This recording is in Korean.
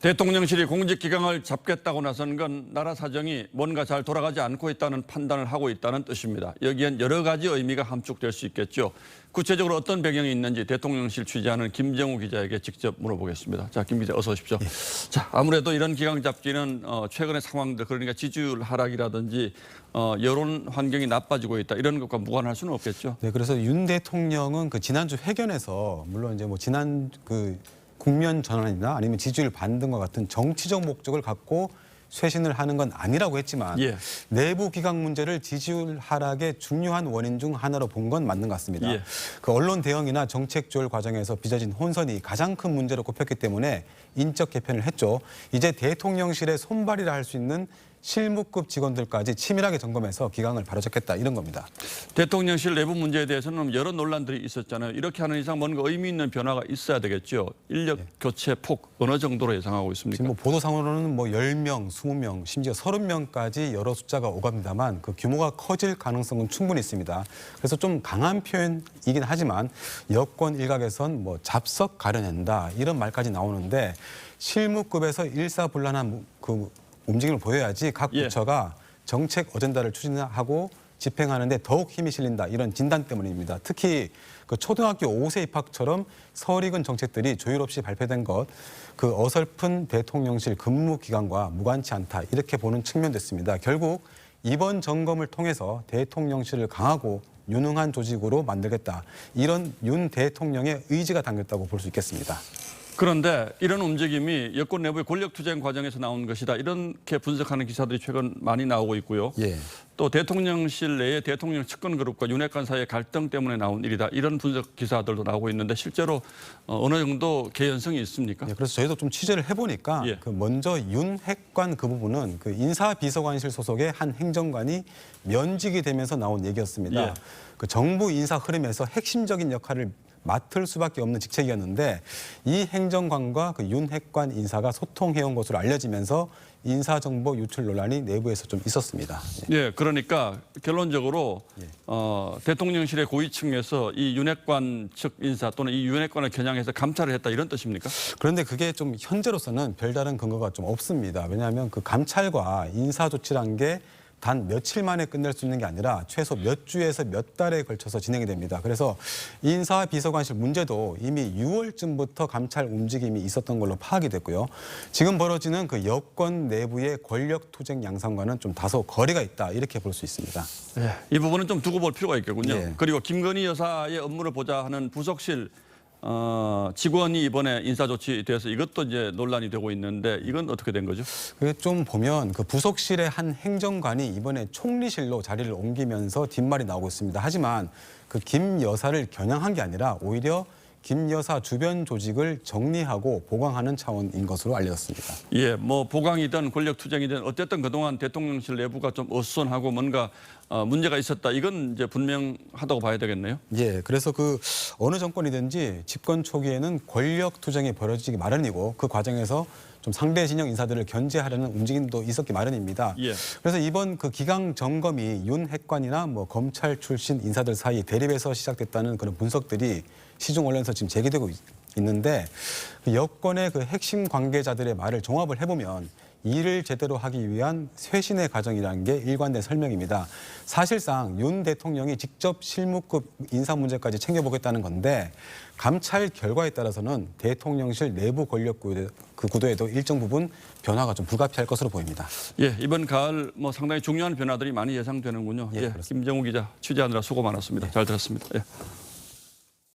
대통령실이 공직기강을 잡겠다고 나선 건 나라 사정이 뭔가 잘 돌아가지 않고 있다는 판단을 하고 있다는 뜻입니다. 여기엔 여러 가지 의미가 함축될 수 있겠죠. 구체적으로 어떤 배경이 있는지 대통령실 취재하는 김정우 기자에게 직접 물어보겠습니다. 자, 김 기자 어서 오십시오. 예. 자, 아무래도 이런 기강 잡기는 최근의 상황들, 그러니까 지지율 하락이라든지 여론 환경이 나빠지고 있다, 이런 것과 무관할 수는 없겠죠. 네, 그래서 윤 대통령은 그 지난주 회견에서 물론 이제 뭐 지난 국면 전환이나 아니면 지지율 반등과 같은 정치적 목적을 갖고 쇄신을 하는 건 아니라고 했지만 예. 내부 기강 문제를 지지율 하락의 중요한 원인 중 하나로 본 건 맞는 것 같습니다. 예. 그 언론 대응이나 정책 조율 과정에서 빚어진 혼선이 가장 큰 문제로 꼽혔기 때문에 인적 개편을 했죠. 이제 대통령실의 손발이라 할 수 있는 실무급 직원들까지 치밀하게 점검해서 기강을 바로잡겠다, 이런 겁니다. 대통령실 내부 문제에 대해서는 여러 논란들이 있었잖아요. 이렇게 하는 이상 뭔가 의미 있는 변화가 있어야 되겠죠. 인력 교체 폭 어느 정도로 예상하고 있습니까? 지금 뭐 보도상으로는 뭐 10명, 20명, 심지어 30명까지 여러 숫자가 오갑니다만 그 규모가 커질 가능성은 충분히 있습니다. 그래서 좀 강한 표현이긴 하지만 여권 일각에선 뭐 잡석 가려낸다, 이런 말까지 나오는데 실무급에서 일사불란한 움직임을 보여야지 각 부처가 정책 어젠다를 추진하고 집행하는 데 더욱 힘이 실린다, 이런 진단 때문입니다. 특히 그 초등학교 5세 입학처럼 설익은 정책들이 조율 없이 발표된 것, 그 어설픈 대통령실 근무 기간과 무관치 않다, 이렇게 보는 측면도 있습니다. 결국 이번 점검을 통해서 대통령실을 강하고 유능한 조직으로 만들겠다, 이런 윤 대통령의 의지가 담겼다고 볼 수 있겠습니다. 그런데 이런 움직임이 여권 내부의 권력투쟁 과정에서 나온 것이다, 이렇게 분석하는 기사들이 최근 많이 나오고 있고요. 예. 또 대통령실 내에 대통령 측근 그룹과 윤핵관 사이의 갈등 때문에 나온 일이다, 이런 분석 기사들도 나오고 있는데 실제로 어느 정도 개연성이 있습니까? 예, 그래서 저희도 좀 취재를 해보니까 그 먼저 윤핵관 그 부분은 그 인사비서관실 소속의 한 행정관이 면직이 되면서 나온 얘기였습니다. 그 정부 인사 흐름에서 핵심적인 역할을 맡을 수밖에 없는 직책이었는데 이 행정관과 그 윤핵관 인사가 소통해온 것으로 알려지면서 인사정보 유출 논란이 내부에서 좀 있었습니다. 예, 그러니까 결론적으로 대통령실의 고위층에서 이 윤핵관 측 인사 또는 이 윤핵관을 겨냥해서 감찰을 했다, 이런 뜻입니까? 그런데 그게 좀 현재로서는 별다른 근거가 좀 없습니다. 왜냐하면 그 감찰과 인사 조치란 게 단 며칠 만에 끝낼 수 있는 게 아니라 최소 몇 주에서 몇 달에 걸쳐서 진행이 됩니다. 그래서 인사비서관실 문제도 이미 6월쯤부터 감찰 움직임이 있었던 걸로 파악이 됐고요. 지금 벌어지는 그 여권 내부의 권력투쟁 양상과는 좀 다소 거리가 있다, 이렇게 볼 수 있습니다. 예, 이 부분은 좀 두고 볼 필요가 있겠군요. 예. 그리고 김건희 여사의 업무를 보좌 하는 부속실 직원이 이번에 인사 조치돼서 이것도 이제 논란이 되고 있는데 이건 어떻게 된 거죠? 그게 좀 보면 그 부속실의 한 행정관이 이번에 총리실로 자리를 옮기면서 뒷말이 나오고 있습니다. 하지만 그 김 여사를 겨냥한 게 아니라 오히려 김 여사 주변 조직을 정리하고 보강하는 차원인 것으로 알려졌습니다. 예, 뭐 보강이든 권력투쟁이든 어쨌든 그동안 대통령실 내부가 좀 어수선하고 뭔가 문제가 있었다, 이건 이제 분명하다고 봐야 되겠네요. 예, 그래서 그 어느 정권이든지 집권 초기에는 권력투쟁이 벌어지기 마련이고 그 과정에서 좀 상대 진영 인사들을 견제하려는 움직임도 있었기 마련입니다. 예. 그래서 이번 그 기강 점검이 윤 핵관이나 뭐 검찰 출신 인사들 사이 대립에서 시작됐다는 그런 분석들이 시중 언론에서 지금 제기되고 있는데 그 여권의 그 핵심 관계자들의 말을 종합을 해보면 일을 제대로 하기 위한 쇄신의 과정이라는 게 일관된 설명입니다. 사실상 윤 대통령이 직접 실무급 인사 문제까지 챙겨보겠다는 건데 감찰 결과에 따라서는 대통령실 내부 권력 구도에도 일정 부분 변화가 좀 불가피할 것으로 보입니다. 예, 이번 가을 뭐 상당히 중요한 변화들이 많이 예상되는군요. 예, 김정우 기자 취재하느라 수고 많았습니다. 잘 들었습니다. 예.